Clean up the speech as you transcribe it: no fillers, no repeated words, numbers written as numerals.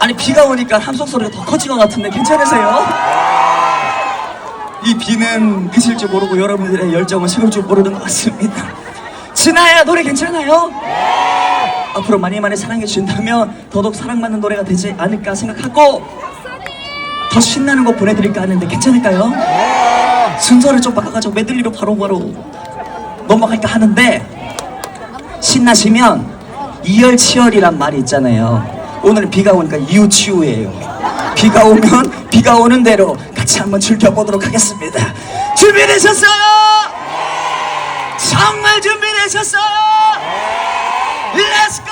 아니 비가 오니까 함성 소리가 더 커진 것 같은데 괜찮으세요? 이 비는 그칠 줄 모르고 여러분들의 열정은 식을 줄 모르는 것 같습니다. 진아야 노래 괜찮아요? 앞으로 많이 많이 사랑해 주신다면 더더욱 사랑받는 노래가 되지 않을까 생각하고 더 신나는 곡 보내드릴까 하는데 괜찮을까요? 순서를 좀 바꿔가지고 메들리로 바로바로 넘어갈까 하는데 신나시면 이열치열이란 말이 있잖아요. 오늘 비가 오니까 이웃치우예요. 비가 오면 비가 오는 대로 같이 한번 즐겨보도록 하겠습니다. 준비되셨어요? 정말 준비되셨어요? Let's go!